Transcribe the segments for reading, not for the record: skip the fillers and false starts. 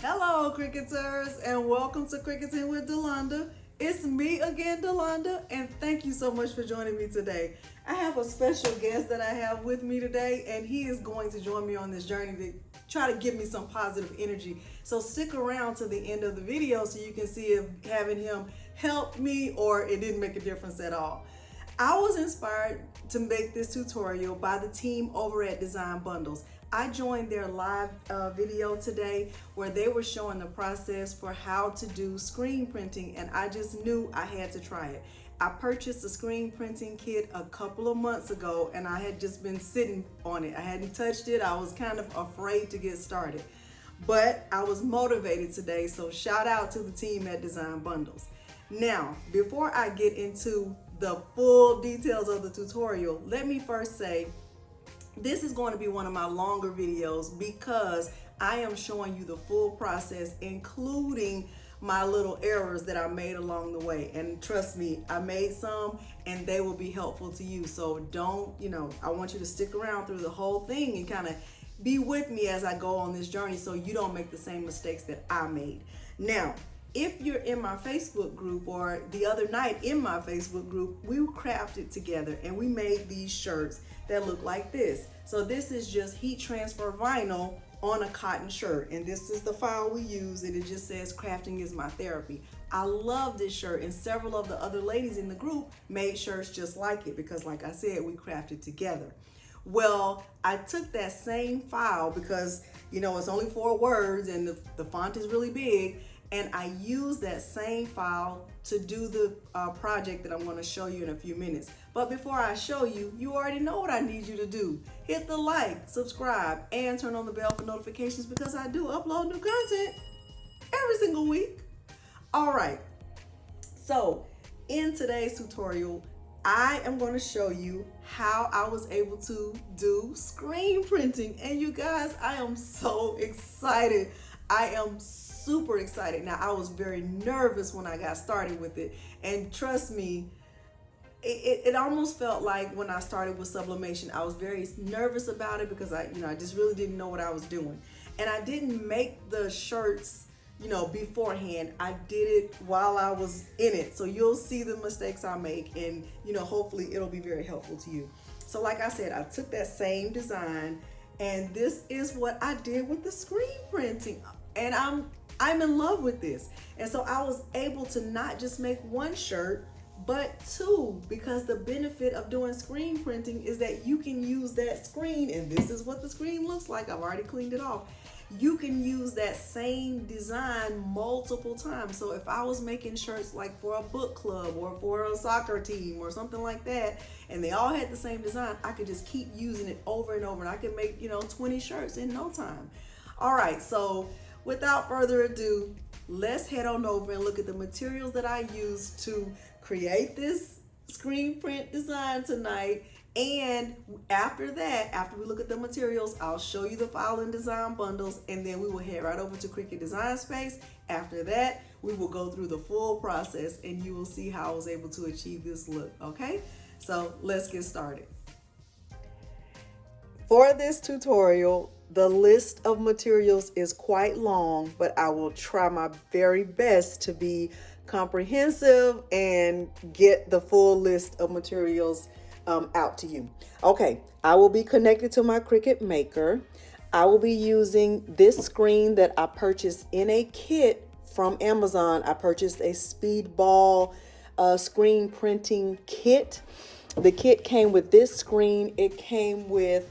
Hello, Cricuters, and welcome to Cricketing with Delonda. It's me again, Delonda, and thank you so much for joining me today. I have a special guest that I have with me today, and he is going to join me on this journey to try to give me some positive energy. So stick around to the end of the video so you can see if having him help me or it didn't make a difference at all. I was inspired to make this tutorial by the team over at Design Bundles. I joined their live video today where they were showing the process for how to do screen printing, and I just knew I had to try it. I purchased a screen printing kit a couple of months ago and I had just been sitting on it. I hadn't touched it. I was kind of afraid to get started, but I was motivated today, so shout out to the team at Design Bundles. Now, before I get into the full details of the tutorial, let me first say this is going to be one of my longer videos because I am showing you the full process, including my little errors that I made along the way. And trust me, I made some and they will be helpful to you. So don't, I want you to stick around through the whole thing and kind of be with me as I go on this journey so you don't make the same mistakes that I made. Now, if you're in my Facebook group or the other night in my Facebook group, we crafted together and we made these shirts that look like this. So this is just heat transfer vinyl on a cotton shirt, and this is the file we use, and it just says crafting is my therapy. I love this shirt, and several of the other ladies in the group made shirts just like it because, like I said, we crafted together. Well, I took that same file because it's only 4 words and the font is really big, and I used that same file to do the project that I'm going to show you in a few minutes. But before I show you, you already know what I need you to do. Hit the like, subscribe, and turn on the bell for notifications because I do upload new content every single week. All right, so in today's tutorial, I am going to show you how I was able to do screen printing. And you guys, I am so excited. I am super excited. Now, I was very nervous when I got started with it. And trust me, it almost felt like when I started with sublimation, I was very nervous about it because I just really didn't know what I was doing. And I didn't make the shirts, beforehand. I did it while I was in it. So you'll see the mistakes I make and, hopefully it'll be very helpful to you. So like I said, I took that same design and this is what I did with the screen printing. And I'm in love with this. And so I was able to not just make one shirt, but 2, because the benefit of doing screen printing is that you can use that screen, and this is what the screen looks like. I've already cleaned it off. You can use that same design multiple times. So if I was making shirts like for a book club or for a soccer team or something like that, and they all had the same design, I could just keep using it over and over, and I could make 20 shirts in no time. All right, so without further ado, let's head on over and look at the materials that I used to create this screen print design tonight. And after that, after we look at the materials, I'll show you the file and Design Bundles, and then we will head right over to Cricut Design Space. After that, we will go through the full process and you will see how I was able to achieve this look, okay? So let's get started. For this tutorial, the list of materials is quite long, but I will try my very best to be comprehensive and get the full list of materials out to you. Okay, I will be connected to my Cricut Maker. I will be using this screen that I purchased in a kit from Amazon. I purchased a Speedball screen printing kit. The kit came with this screen. It came with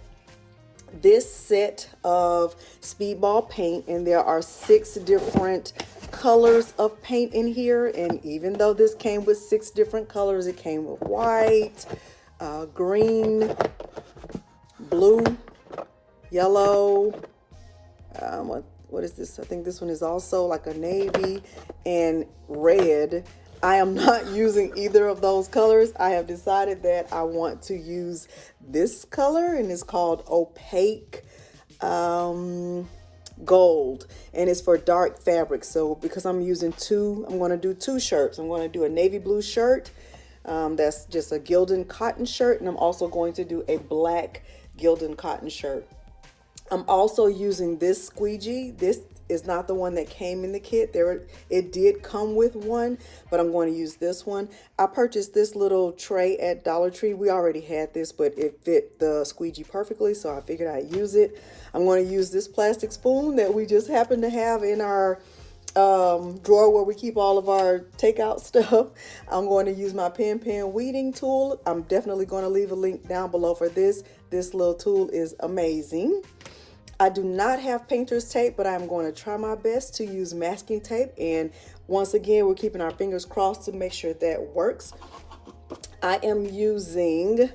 this set of Speedball paint, and there are 6 different colors of paint in here. And even though this came with 6 different colors, it came with white, green, blue, yellow, what is this? I think this one is also like a navy, and red. I am not using either of those colors. I have decided that I want to use this color, and it's called Opaque Gold, and it's for dark fabric. So because I'm using 2, I'm going to do 2 shirts. I'm going to do a navy blue shirt that's just a Gildan cotton shirt, and I'm also going to do a black Gildan cotton shirt. I'm also using this squeegee. This is not the one that came in the kit. It did come with one, but I'm going to use this one. I purchased this little tray at Dollar Tree. We already had this, but it fit the squeegee perfectly, so I figured I'd use it. I'm going to use this plastic spoon that we just happen to have in our drawer where we keep all of our takeout stuff. I'm going to use my pen weeding tool. I'm definitely going to leave a link down below for this. This little tool is amazing. I do not have painter's tape, but I'm going to try my best to use masking tape. And once again, we're keeping our fingers crossed to make sure that works. I am using,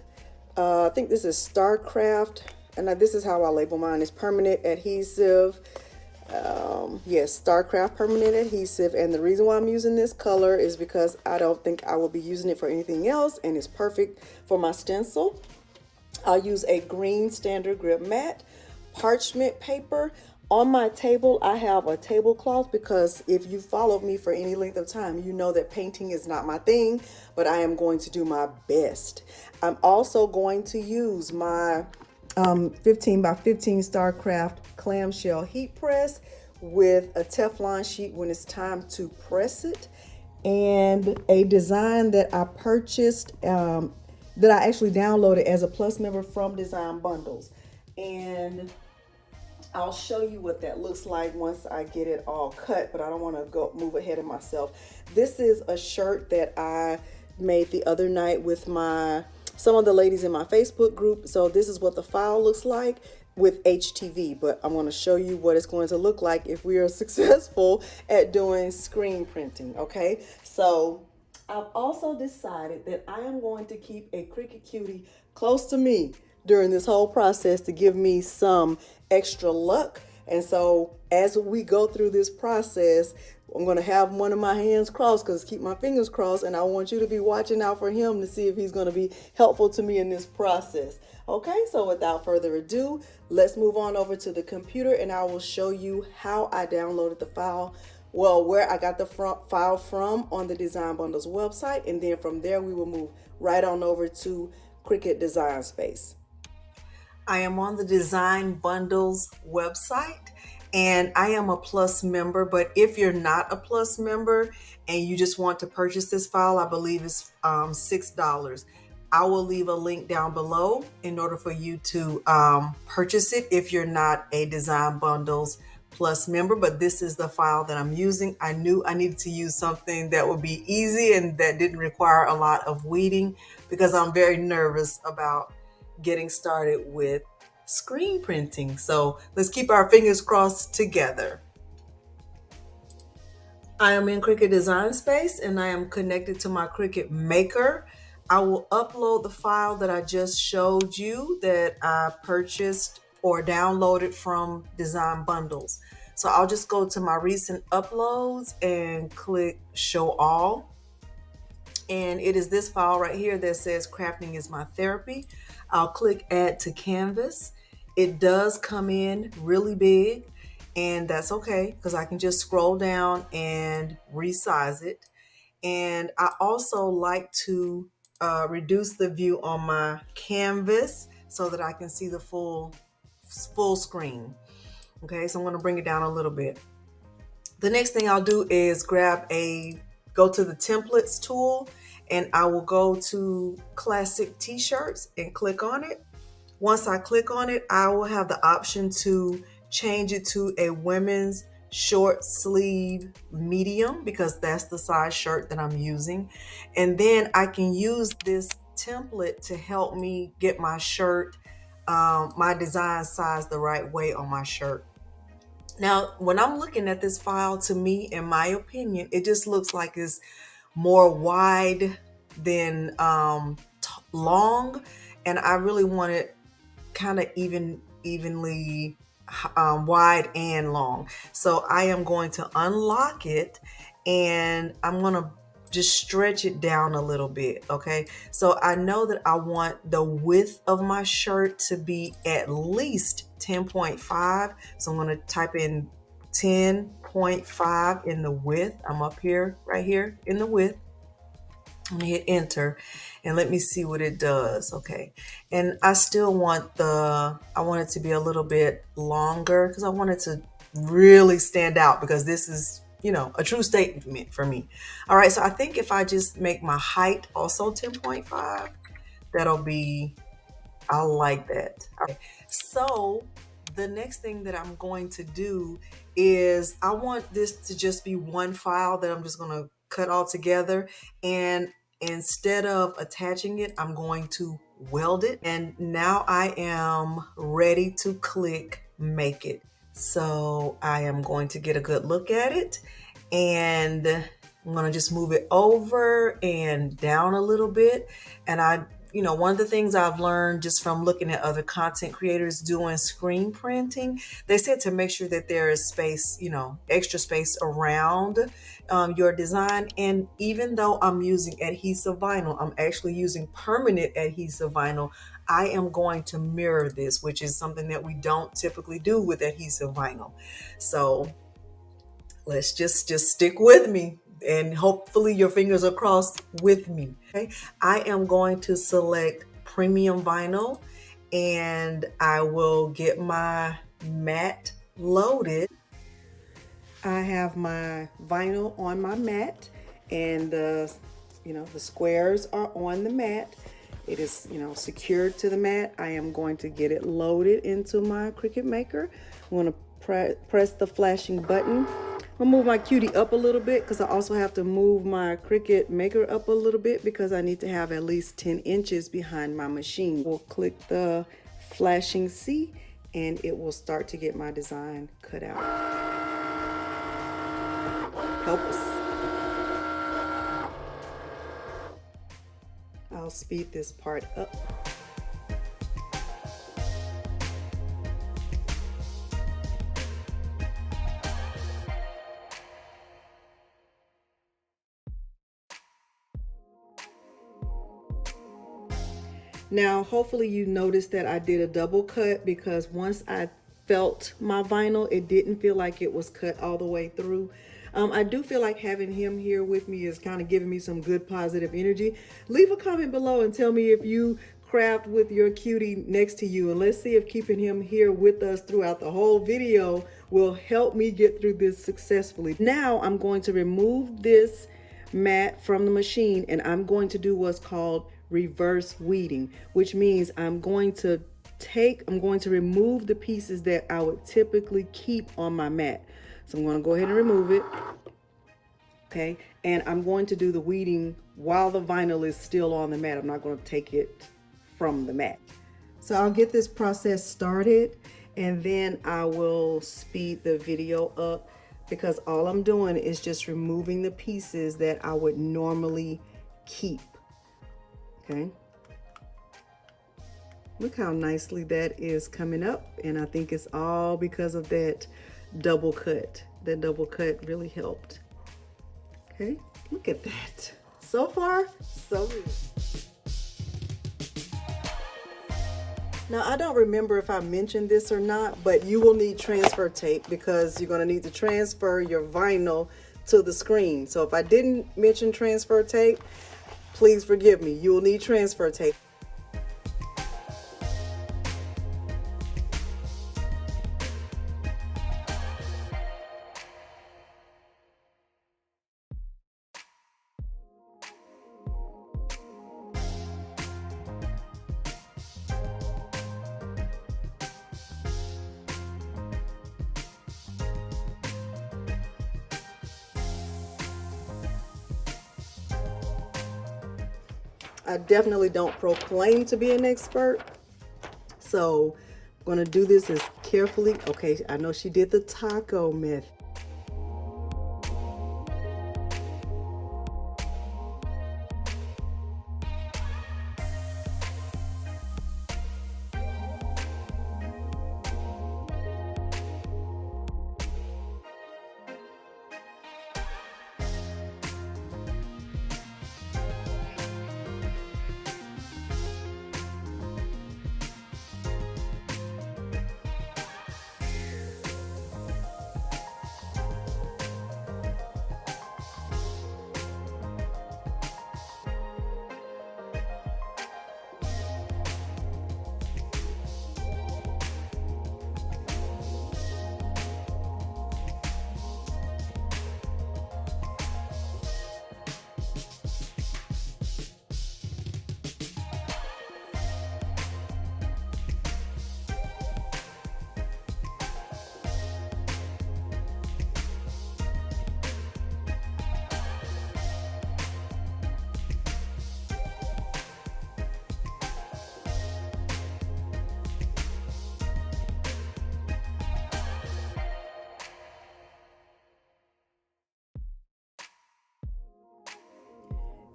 I think this is Starcraft, and this is how I label mine. It's permanent adhesive. Yes, Starcraft permanent adhesive. And the reason why I'm using this color is because I don't think I will be using it for anything else, and it's perfect for my stencil. I'll use a green standard grip matte, parchment paper. On my table, I have a tablecloth because if you followed me for any length of time, you know that painting is not my thing, but I am going to do my best. I'm also going to use my 15 by 15 Starcraft clamshell heat press with a Teflon sheet when it's time to press it, and a design that I purchased that I actually downloaded as a Plus member from Design Bundles. And I'll show you what that looks like once I get it all cut, but I don't want to move ahead of myself. This is a shirt that I made the other night with some of the ladies in my Facebook group. So this is what the file looks like with HTV, but I'm going to show you what it's going to look like if we are successful at doing screen printing. Okay, so I've also decided that I am going to keep a Cricut cutie close to me during this whole process to give me some extra luck. And so as we go through this process, I'm going to have one of my hands crossed, because keep my fingers crossed, and I want you to be watching out for him to see if he's going to be helpful to me in this process. Okay, so without further ado, let's move on over to the computer and I will show you how I downloaded the file. Well, where I got the file from on the Design Bundles website, and then from there we will move right on over to Cricut Design Space. I am on the Design Bundles website, and I am a Plus member, but if you're not a Plus member and you just want to purchase this file, I believe it's $6. I will leave a link down below in order for you to purchase it if you're not a Design Bundles Plus member, but this is the file that I'm using. I knew I needed to use something that would be easy and that didn't require a lot of weeding, because I'm very nervous about getting started with screen printing. So let's keep our fingers crossed together. I am in Cricut Design Space and I am connected to my Cricut Maker. I will upload the file that I just showed you that I purchased or downloaded from Design Bundles. So I'll just go to my recent uploads and click Show All. And it is this file right here that says Crafting is My Therapy. I'll click Add to Canvas. It does come in really big, and that's okay because I can just scroll down and resize it. And I also like to reduce the view on my canvas so that I can see the full screen. Okay, so I'm going to bring it down a little bit. The next thing I'll do is go to the templates tool, and I will go to classic t-shirts and click on it. Once I click on it, I will have the option to change it to a women's short sleeve medium, because that's the size shirt that I'm using. And then I can use this template to help me get my shirt, my design size the right way on my shirt. Now, when I'm looking at this file, to me, in my opinion, it just looks like it's more wide than long. And I really want it kind of evenly wide and long. So I am going to unlock it and I'm going to just stretch it down a little bit. Okay. So I know that I want the width of my shirt to be at least 10.5. So I'm going to type in 10.5 in the width. I'm up here, right here in the width. I'm gonna hit enter and let me see what it does. Okay. And I still want I want it to be a little bit longer because I want it to really stand out because this is, you know, a true statement for me. All right, so I think if I just make my height also 10.5, that'll be, I like that. Okay. So the next thing that I'm going to do is I want this to just be one file that I'm just going to cut all together. And instead of attaching it, I'm going to weld it. And now I am ready to click make it. So I am going to get a good look at it, and I'm going to just move it over and down a little bit. And you know, one of the things I've learned just from looking at other content creators doing screen printing, they said to make sure that there is space, you know, extra space around your design. And even though I'm using adhesive vinyl, I'm actually using permanent adhesive vinyl. I am going to mirror this, which is something that we don't typically do with adhesive vinyl. So let's just stick with me, and hopefully your fingers are crossed with me. Okay, I am going to select premium vinyl, and I will get my mat loaded. I have my vinyl on my mat, and the squares are on the mat. It is, secured to the mat. I am going to get it loaded into my Cricut Maker. I'm going to press the flashing button. I'm gonna move my cutie up a little bit because I also have to move my Cricut Maker up a little bit because I need to have at least 10 inches behind my machine. We'll click the flashing C and it will start to get my design cut out. Help us. I'll speed this part up. Now, hopefully you noticed that I did a double cut because once I felt my vinyl, it didn't feel like it was cut all the way through. I do feel like having him here with me is kind of giving me some good positive energy. Leave a comment below and tell me if you craft with your cutie next to you, and let's see if keeping him here with us throughout the whole video will help me get through this successfully. Now I'm going to remove this mat from the machine, and I'm going to do what's called reverse weeding, which means I'm going to remove the pieces that I would typically keep on my mat. So I'm going to go ahead and remove it. Okay, and I'm going to do the weeding while the vinyl is still on the mat. I'm not going to take it from the mat. So I'll get this process started, and then I will speed the video up because all I'm doing is just removing the pieces that I would normally keep. Okay, look how nicely that is coming up, and I think it's all because of that double cut. That double cut really helped. Okay, look at that. So far, so good. Now, I don't remember if I mentioned this or not, but you will need transfer tape because you're going to need to transfer your vinyl to the screen. So if I didn't mention transfer tape, please forgive me. You will need transfer tape. I definitely don't proclaim to be an expert, so I'm going to do this as carefully. Okay, I know she did the taco method.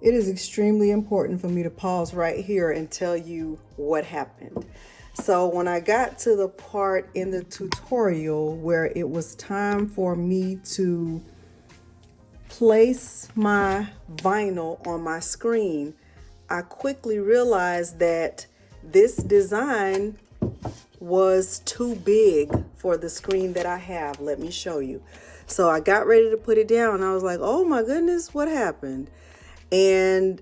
It is extremely important for me to pause right here and tell you what happened. So when I got to the part in the tutorial where it was time for me to place my vinyl on my screen, I quickly realized that this design was too big for the screen that I have. Let me show you. So I got ready to put it down. I was like, oh my goodness, what happened? And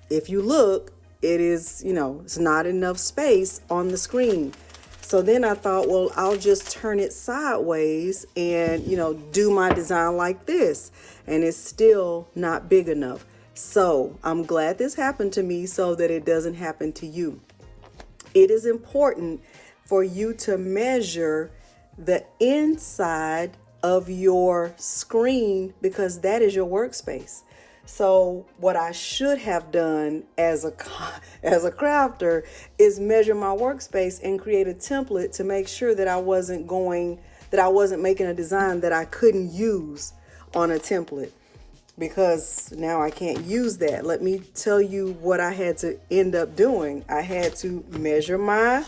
if you look, it is, it's not enough space on the screen. So then I thought, well, I'll just turn it sideways and, do my design like this. And it's still not big enough. So I'm glad this happened to me so that it doesn't happen to you. It is important for you to measure the inside of your screen because that is your workspace. So what I should have done as a crafter is measure my workspace and create a template to make sure that I wasn't making a design that I couldn't use on a template, because now I can't use that. Let me tell you what I had to end up doing. I had to measure my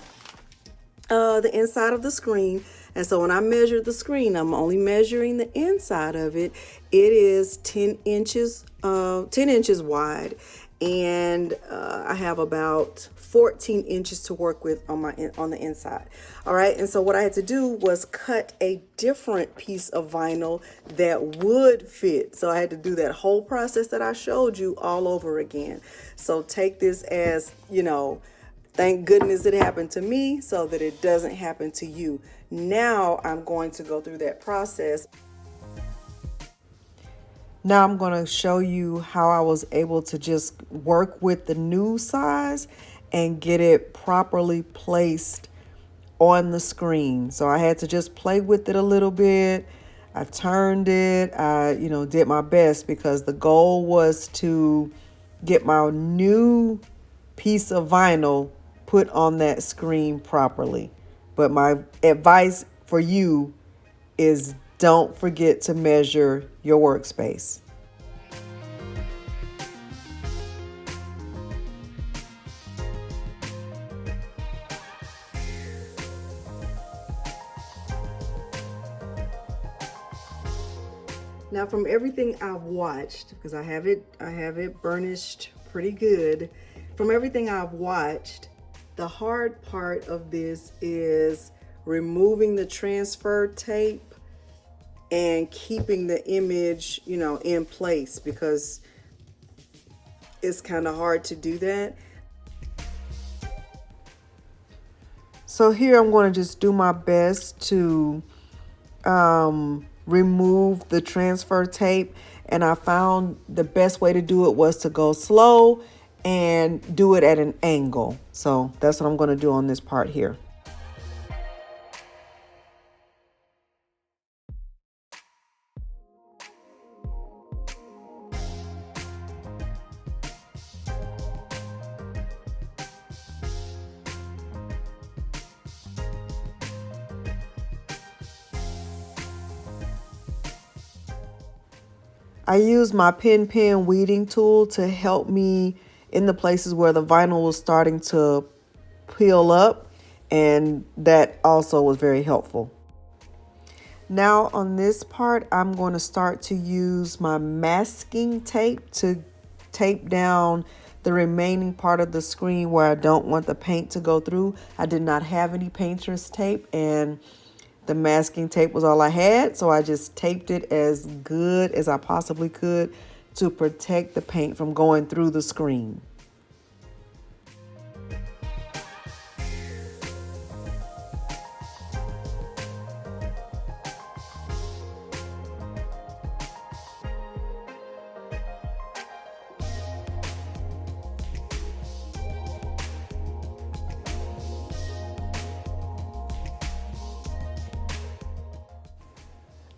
the inside of the screen. And so when I measured the screen, I'm only measuring the inside of it. It is 10 inches wide, and I have about 14 inches to work with on the inside. All right, and so what I had to do was cut a different piece of vinyl that would fit. So I had to do that whole process that I showed you all over again. So take this as, thank goodness it happened to me so that it doesn't happen to you. Now I'm going to go through that process. Now I'm going to show you how I was able to just work with the new size and get it properly placed on the screen. So I had to just play with it a little bit. I turned it, I, did my best because the goal was to get my new piece of vinyl put on that screen properly. But my advice for you is don't forget to measure your workspace. Now, from everything I've watched, because I have it burnished pretty good. From everything I've watched, the hard part of this is removing the transfer tape and keeping the image, in place, because it's kind of hard to do that. So here I'm going to just do my best to remove the transfer tape, and I found the best way to do it was to go slow and do it at an angle. So that's what I'm going to do on this part here. I used my pen weeding tool to help me in the places where the vinyl was starting to peel up, and that also was very helpful. Now on this part, I'm going to start to use my masking tape to tape down the remaining part of the screen where I don't want the paint to go through. I did not have any painter's tape, and the masking tape was all I had, so I just taped it as good as I possibly could to protect the paint from going through the screen.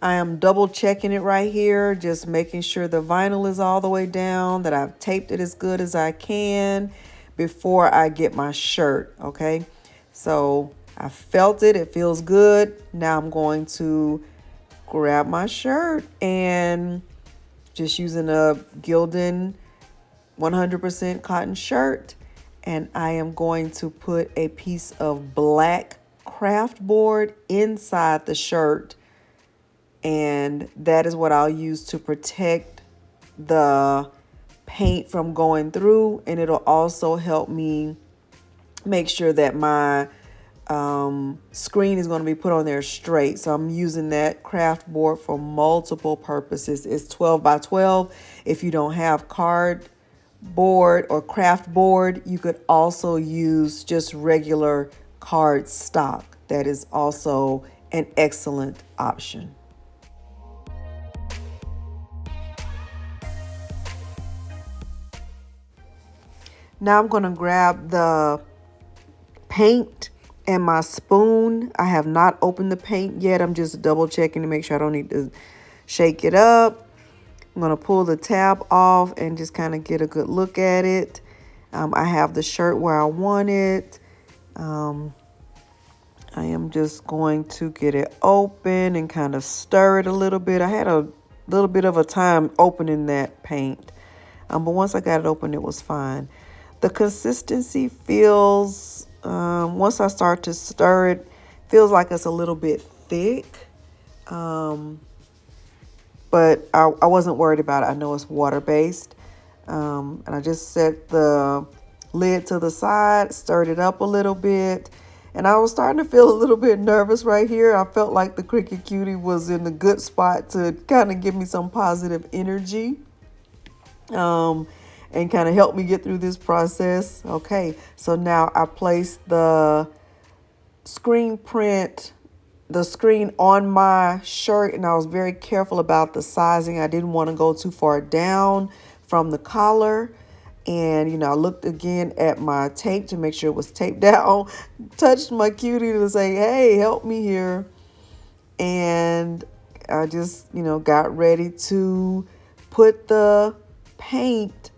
I am double checking it right here, just making sure the vinyl is all the way down, that I've taped it as good as I can before I get my shirt, okay? So I felt it, it feels good. Now I'm going to grab my shirt and just using a Gildan 100% cotton shirt, and I am going to put a piece of black Kraft board inside the shirt, and that is what I'll use to protect the paint from going through, and it'll also help me make sure that my screen is going to be put on there straight. So I'm using that Kraft board for multiple purposes. It's 12 by 12. If you don't have card board or Kraft board, you could also use just regular card stock. That is also an excellent option. Now I'm going to grab the paint and my spoon. I have not opened the paint yet. I'm just double checking to make sure I don't need to shake it up. I'm going to pull the tab off and just kind of get a good look at it. I have the shirt where I want it. I am just going to get it open and kind of stir it a little bit. I had a little bit of a time opening that paint, but once I got it open, it was fine. The consistency feels, once I start to stir it, feels like it's a little bit thick. But I wasn't worried about it. I know it's water-based. And I just set the lid to the side, stirred it up a little bit. And I was starting to feel a little bit nervous right here. I felt like the Cricut Cutie was in a good spot to kind of give me some positive energy. And kind of help me get through this process. Okay, so now I placed the screen on my shirt, and I was very careful about the sizing. I didn't want to go too far down from the collar. And, you know, I looked again at my tape to make sure it was taped down, touched my cutie to say, hey, help me here. And I just, you know, got ready to put the paint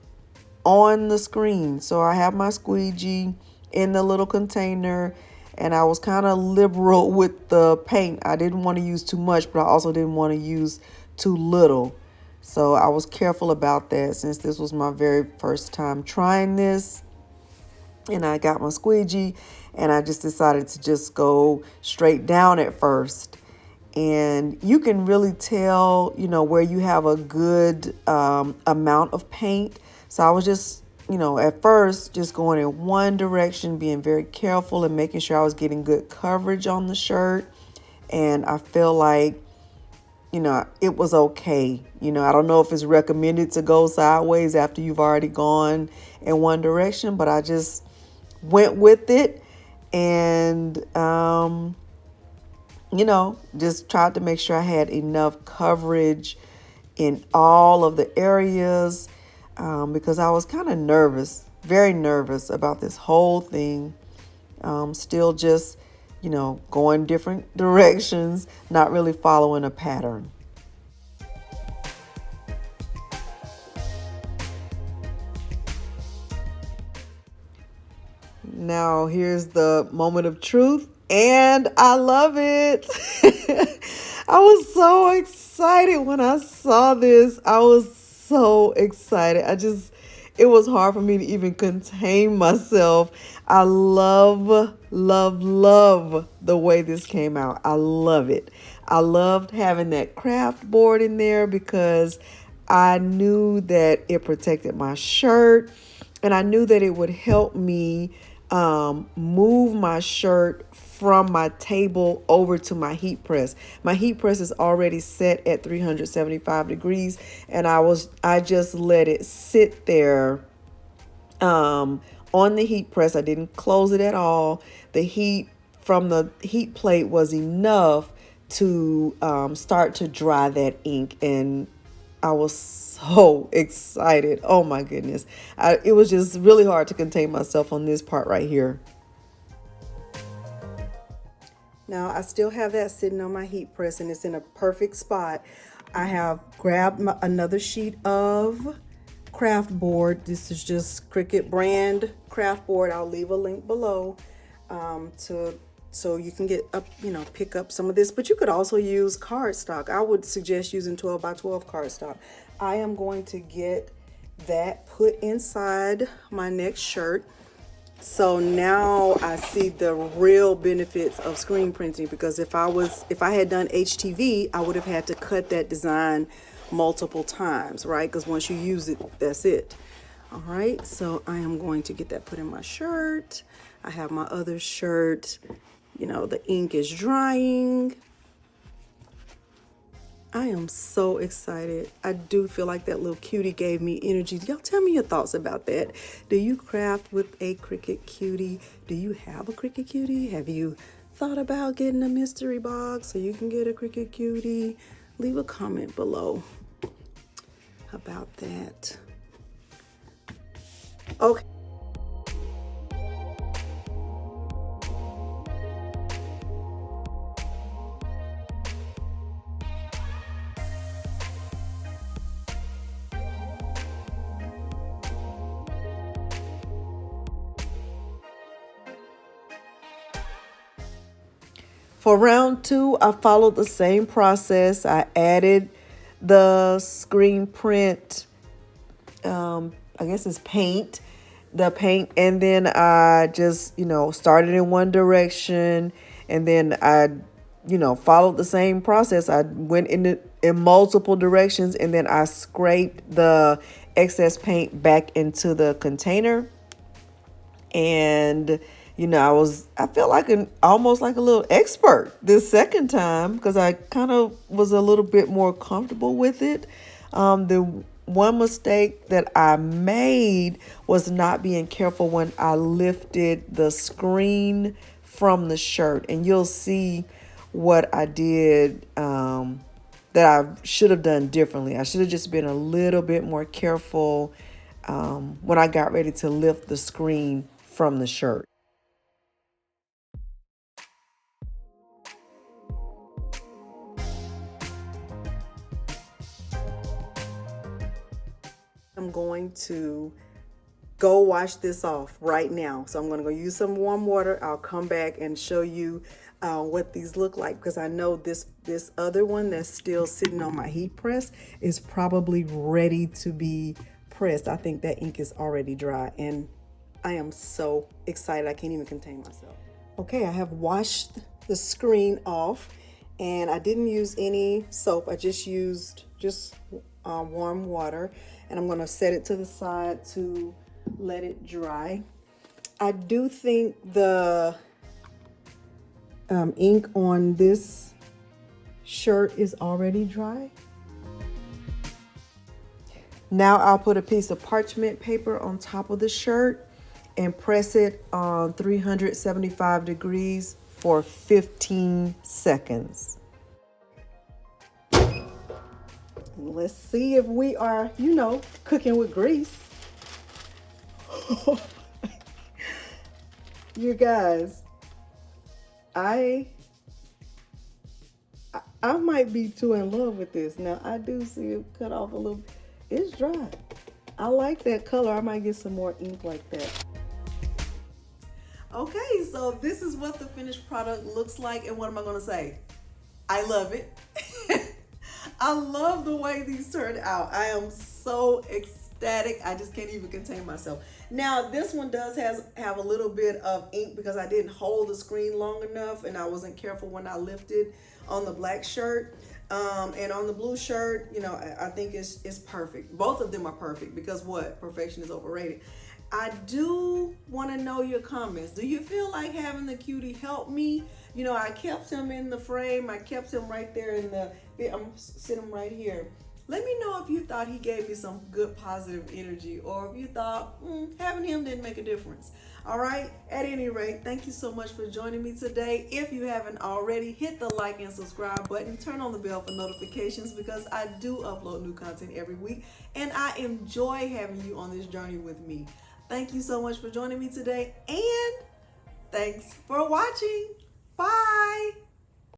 on the screen. So I have my squeegee in the little container, and I was kind of liberal with the paint. I didn't want to use too much, but I also didn't want to use too little. So I was careful about that since this was my very first time trying this. And I got my squeegee, and I just decided to just go straight down at first. And you can really tell, you know, where you have a good amount of paint. So I was just, you know, at first just going in one direction, being very careful and making sure I was getting good coverage on the shirt. And I feel like, you know, it was okay. You know, I don't know if it's recommended to go sideways after you've already gone in one direction, but I just went with it and, you know, just tried to make sure I had enough coverage in all of the areas. Because I was kind of nervous, very nervous about this whole thing. Still just, you know, going different directions, not really following a pattern. Now, here's the moment of truth, and I love it. I was so excited when I saw this. I was so excited. It was hard for me to even contain myself. I love, love, love the way this came out. I love it. I loved having that Kraft board in there because I knew that it protected my shirt, and I knew that it would help me move my shirt from my table over to my heat press. My heat press is already set at 375 degrees, and I just let it sit there on the heat press. I didn't close it at all. The heat from the heat plate was enough to start to dry that ink, and I was so excited. Oh my goodness. It was just really hard to contain myself on this part right here. Now, I still have that sitting on my heat press, and it's in a perfect spot. I have grabbed another sheet of Kraft board. This is just Cricut brand Kraft board. I'll leave a link below to So you can get up, pick up some of this, but you could also use cardstock. I would suggest using 12 by 12 cardstock. I am going to get that put inside my next shirt. So now I see the real benefits of screen printing, because if I had done HTV, I would have had to cut that design multiple times, right? Because once you use it, that's it. All right, so I am going to get that put in my shirt. I have my other shirt. The ink is drying. I am so excited. I do feel like that little cutie gave me energy. Y'all tell me your thoughts about that. Do you craft with a Cricut cutie? Do you have a Cricut cutie? Have you thought about getting a mystery box so you can get a Cricut cutie? Leave a comment below about that. Okay. For round 2, I followed the same process. I added the screen print, I guess it's paint, and then I just, started in one direction, and then I, followed the same process. I went in multiple directions, and then I scraped the excess paint back into the container. And I felt like almost like a little expert this second time, because I kind of was a little bit more comfortable with it. The one mistake that I made was not being careful when I lifted the screen from the shirt, and you'll see what I did that I should have done differently. I should have just been a little bit more careful when I got ready to lift the screen from the shirt. I'm going to go wash this off right now. So I'm going to go use some warm water. I'll come back and show you what these look like, because I know this other one that's still sitting on my heat press is probably ready to be pressed. I think that ink is already dry, and I am so excited. I can't even contain myself. Okay, I have washed the screen off, and I didn't use any soap. I just used warm water, and I'm going to set it to the side to let it dry. I do think the ink on this shirt is already dry. Now I'll put a piece of parchment paper on top of the shirt and press it on 375 degrees for 15 seconds. Let's see if we are, cooking with grease. You guys, I might be too in love with this. Now, I do see it cut off a little. It's dry. I like that color. I might get some more ink like that. Okay, so this is what the finished product looks like, and what am I going to say? I love it. I love the way these turned out. I am so ecstatic. I just can't even contain myself. Now, this one does have a little bit of ink because I didn't hold the screen long enough, and I wasn't careful when I lifted on the black shirt. And on the blue shirt, I think it's perfect. Both of them are perfect, because what? Perfection is overrated. I do want to know your comments. Do you feel like having the cutie help me? I kept him in the frame. I kept him right there I'm sitting right here. Let me know if you thought he gave me some good positive energy, or if you thought having him didn't make a difference. All right, at any rate, thank you so much for joining me today. If you haven't already, hit the like and subscribe button, turn on the bell for notifications, because I do upload new content every week, and I enjoy having you on this journey with me. Thank you so much for joining me today, and thanks for watching. Bye.